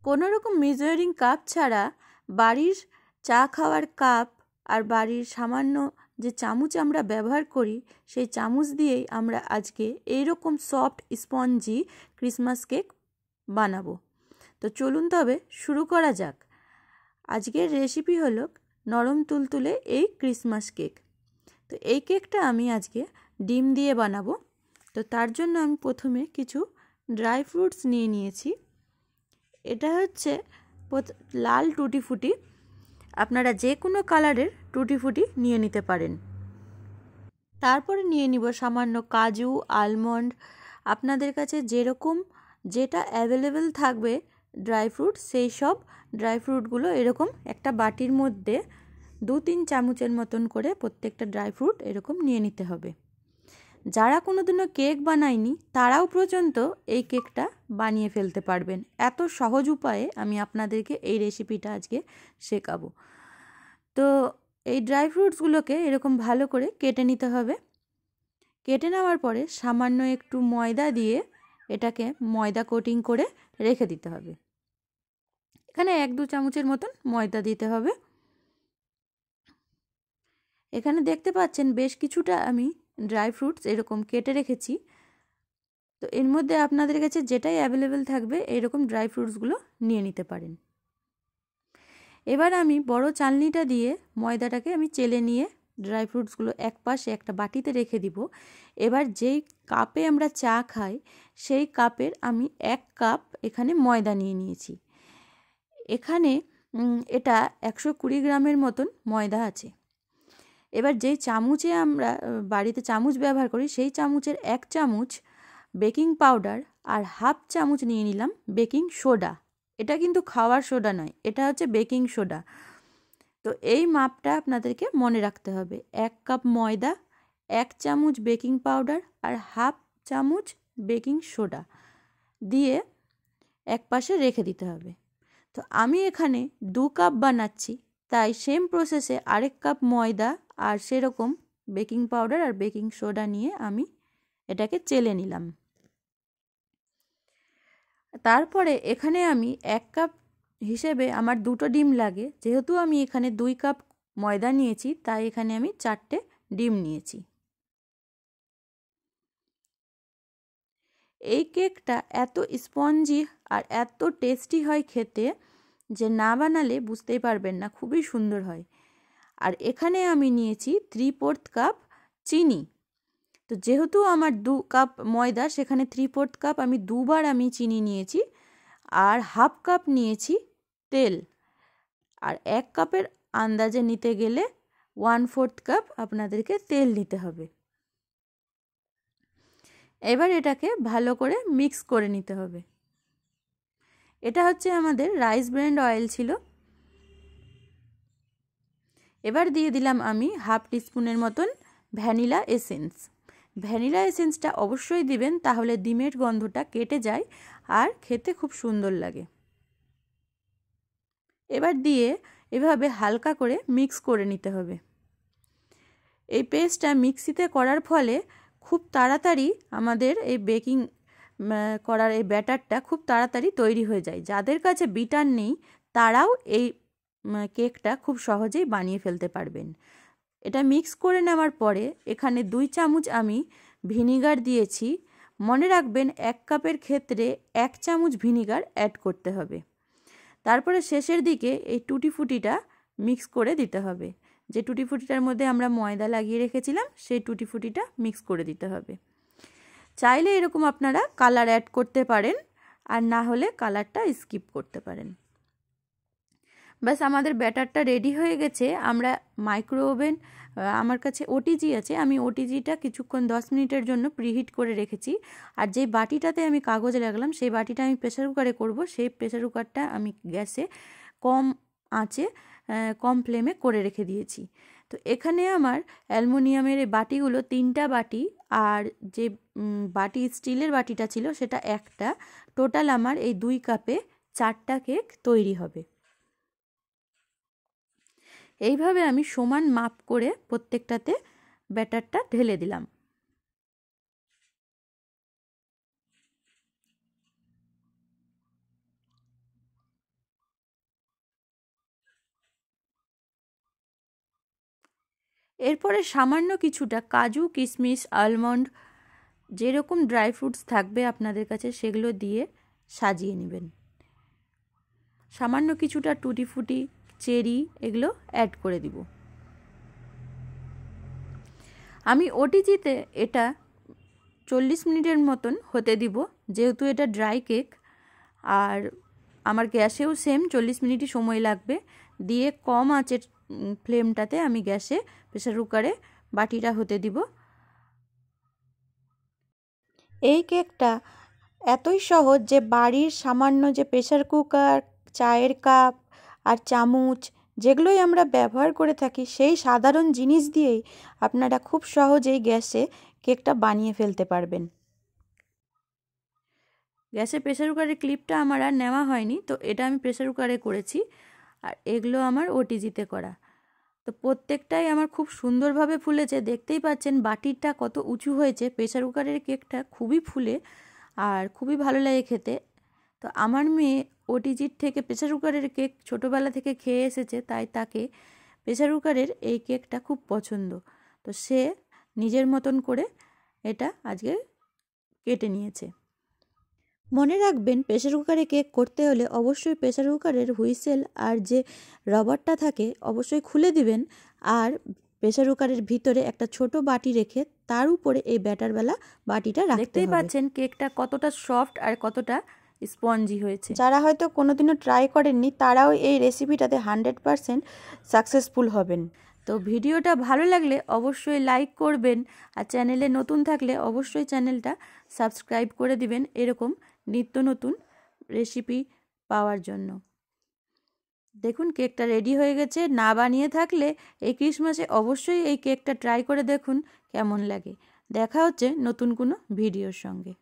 কোনো রকম measuring cup ছাড়া বাড়ির চা খাওয়ার কাপ আর বাড়ির সামান্য যে চামচ আমরা ব্যবহার করি সেই চামচ দিয়েই আমরা আজকে এইরকম সফট স্পঞ্জি ক্রিসমাস কেক বানাবো। তো চলুন তবে শুরু করা যাক। আজকের রেসিপি হলো নরম তুলতুলে এই ক্রিসমাস কেক। তো এই কেকটা আমি আজকে ডিম দিয়ে বানাবো। তো তার জন্য আমি প্রথমে কিছু ড্রাই ফ্রুটস নিয়ে নিয়েছি। এটা হচ্ছে লাল টুটি ফুটি, আপনারা যে কোনো কালারের টুটি ফুটি নিয়ে নিতে পারেন। তারপরে নিয়ে নিব সামান্য কাজু, আলমন্ড, আপনাদের কাছে যেরকম যেটা অ্যাভেলেবেল থাকবে ড্রাই ফ্রুট, সেই সব ড্রাই ফ্রুটগুলো এরকম একটা বাটির মধ্যে 2-3 চামচের মতন করে প্রত্যেকটা ড্রাই ফ্রুট এরকম নিয়ে নিতে হবে। যারা কোনোদিনও কেক বানায়নি তারাও পর্যন্ত এই কেকটা বানিয়ে ফেলতে পারবেন। এত সহজ উপায়ে আমি আপনাদেরকে এই রেসিপিটা আজকে শেখাবো। তো এই ড্রাই ফ্রুটসগুলোকে এরকম ভালো করে কেটে নিতে হবে। কেটে নেওয়ার পরে সামান্য একটু ময়দা দিয়ে এটাকে ময়দা কোটিং করে রেখে দিতে হবে। এখানে 1-2 চামচের মতন ময়দা দিতে হবে। এখানে দেখতে পাচ্ছেন বেশ কিছুটা আমি ড্রাই ফ্রুটস এরকম কেটে রেখেছি। তো এর মধ্যে আপনাদের কাছে যেটাই অ্যাভেলেবেল থাকবে এরকম ড্রাই ফ্রুটসগুলো নিয়ে নিতে পারেন। এবার আমি বড় চালনিটা দিয়ে ময়দাটাকে আমি চেলে নিয়ে ড্রাই ফ্রুটসগুলো এক পাশে একটা বাটিতে রেখে দিব। এবার যেই কাপে আমরা চা খাই সেই কাপের আমি 1 কাপ এখানে ময়দা নিয়ে নিয়েছি। এখানে এটা 120 গ্রামের মতন ময়দা আছে। এবার যেই চামচে আমরা বাড়িতে চামচ ব্যবহার করি সেই চামচের 1 চামচ বেকিং পাউডার আর 1/2 চামচ নিয়ে নিলাম বেকিং সোডা। এটা কিন্তু খাওয়ার সোডা নয়, এটা হচ্ছে বেকিং সোডা। তো এই মাপটা আপনাদেরকে মনে রাখতে হবে। 1 কাপ ময়দা, 1 চামচ বেকিং পাউডার আর 1/2 চামচ বেকিং সোডা দিয়ে এক পাশে রেখে দিতে হবে। তো আমি এখানে 2 কাপ বানাচ্ছি, তাই সেম প্রসেসে আরেক কাপ ময়দা আর সেরকম বেকিং পাউডার আর বেকিং সোডা নিয়ে আমি এটাকে চেলে নিলাম। তারপরে এখানে আমি 1 কাপ হিসেবে আমার 2টো ডিম লাগে। যেহেতু আমি এখানে 2 কাপ ময়দা নিয়েছি তাই এখানে আমি 4টে ডিম নিয়েছি। এই কেকটা এত স্পঞ্জি আর এত টেস্টি হয় খেতে যে না বানালে বুঝতেই পারবেন না, খুবই সুন্দর হয়। আর এখানে আমি নিয়েছি 3/4 কাপ চিনি। তো যেহেতু আমার 2 কাপ ময়দা সেখানে 3/4 কাপ আমি দুবার আমি চিনি নিয়েছি। আর 1/2 কাপ নিয়েছি তেল। আর 1 কাপের আন্দাজে নিতে গেলে 1/4 কাপ আপনাদেরকে তেল নিতে হবে। এবার এটাকে ভালো করে মিক্স করে নিতে হবে। এটা হচ্ছে আমাদের রাইস ব্র্যান্ড অয়েল ছিল। এবার দিয়ে দিলাম আমি 1/2 টিস্পুনের মতন ভ্যানিলা এসেন্স। ভ্যানিলা এসেন্সটা অবশ্যই দিবেন, তাহলে ডিমের গন্ধটা কেটে যায় আর খেতে খুব সুন্দর লাগে। এবার দিয়ে এভাবে হালকা করে মিক্স করে নিতে হবে। এই পেস্টটা মিক্সিতে করার ফলে খুব তাড়াতাড়ি আমাদের এই বেকিং করার এই ব্যাটারটা খুব তাড়াতাড়ি তৈরি হয়ে যায়। যাদের কাছে বিটার নেই তারাও এই কেকটা খুব সহজেই বানিয়ে ফেলতে পারবেন। এটা মিক্স করে নেওয়ার পরে এখানে 2 চামচ আমি ভিনিগার দিয়েছি। মনে রাখবেন 1 কাপের ক্ষেত্রে 1 চামচ ভিনিগার অ্যাড করতে হবে। তারপরে শেষের দিকে এই টুটি ফুটিটা মিক্স করে দিতে হবে। যে টুটি ফুটিটার মধ্যে আমরা ময়দা লাগিয়ে রেখেছিলাম সেই টুটি ফুটিটা মিক্স করে দিতে হবে। চাইলে এরকম আপনারা কালার অ্যাড করতে পারেন, আর না হলে কালারটা স্কিপ করতে পারেন। ব্যাস আমাদের ব্যাটারটা রেডি হয়ে গেছে। আমরা মাইক্রো ওভেন, আমার কাছে ওটিজি আছে, আমি ওটিজিটা কিছুক্ষণ 10 মিনিটের জন্য প্রিহিট করে রেখেছি। আর যে বাটিটাতে আমি কাগজ রাখলাম সেই বাটিটা আমি প্রেসার কুকারে করব, সেই প্রেসার কুকারটা আমি গ্যাসে কম আঁচে কম ফ্লেমে করে রেখে দিয়েছি। তো এখানে আমার অ্যালুমিনিয়ামের এই বাটিগুলো 3টা বাটি, আর যে বাটি স্টিলের বাটিটা ছিল সেটা একটা। টোটাল আমার এই 2 কাপে 4টা কেক তৈরি হবে। এইভাবে আমি সমান মাপ করে প্রত্যেকটাতে ব্যাটারটা ঢেলে দিলাম। এরপরে সামান্য কিছুটা কাজু, কিশমিশ, আলমন্ড, যেরকম ড্রাই ফ্রুটস থাকবে আপনাদের কাছে সেগুলো দিয়ে সাজিয়ে নেবেন। সামান্য কিছুটা টুটি ফুটি, চেরি এগুলো অ্যাড করে দিব। আমি ওটিজিতে এটা 40 মিনিটের মতন হতে দিব, যেহেতু এটা ড্রাই কেক। আর আমার গ্যাসেও সেম 40 মিনিটই সময় লাগবে। দিয়ে কম আঁচের ফ্লেমটাতে আমি গ্যাসে প্রেসার কুকারে বাটিটা হতে দিব। এই কেকটা এতই সহজ যে বাড়ির সামান্য যে প্রেসার কুকার, চায়ের কাপ আর চামচ যেগুলোই আমরা ব্যবহার করে থাকি সেই সাধারণ জিনিস দিয়েই আপনারা খুব সহজেই গ্যাসে কেকটা বানিয়ে ফেলতে পারবেন। গ্যাসে প্রেসার কুকারের ক্লিপটা আমার আর নেওয়া হয়নি, তো এটা আমি প্রেসার কুকারে করেছি। আর এগুলো আমার ওটিজিতে করা। তো প্রত্যেকটাই আমার খুব সুন্দরভাবে ফুলেছে। দেখতেই পাচ্ছেন বাটিটা কত উঁচু হয়েছে। প্রেসার কুকারের কেকটা খুবই ফুলে আর খুবই ভালো লাগে খেতে। তো আমার মেয়ে ওটিজির থেকে প্রেসার কুকারের কেক ছোটোবেলা থেকে খেয়ে এসেছে, তাই তাকে প্রেসার কুকারের এই কেকটা খুব পছন্দ। তো সে নিজের মতন করে এটা আজকে কেটে নিয়েছে। মনে রাখবেন, প্রেসার কুকারে কেক করতে হলে অবশ্যই প্রেসার কুকারের হুইসেল আর যে রবারটা থাকে অবশ্যই খুলে দিবেন। আর প্রেসার কুকারের ভিতরে একটা ছোট বাটি রেখে তার উপরে এই ব্যাটারওয়ালা বাটিটা রাখতে হবে। দেখতেই পাচ্ছেন কেকটা কতটা সফট আর কতটা স্পঞ্জি হয়েছে। যারা হয়তো কোনোদিনও ট্রাই করেননি তারাও এই রেসিপিটাতে 100% সাকসেসফুল হবেন। তো ভিডিওটা ভালো লাগলে অবশ্যই লাইক করবেন, আর চ্যানেলে নতুন থাকলে অবশ্যই চ্যানেলটা সাবস্ক্রাইব করে দিবেন এরকম নিত্য নতুন রেসিপি পাওয়ার জন্য। দেখুন কেকটা রেডি হয়ে গেছে। না বানিয়ে থাকলে এই ক্রিসমাসে অবশ্যই এই কেকটা ট্রাই করে দেখুন কেমন লাগে। দেখা হচ্ছে নতুন কোনো ভিডিওর সঙ্গে।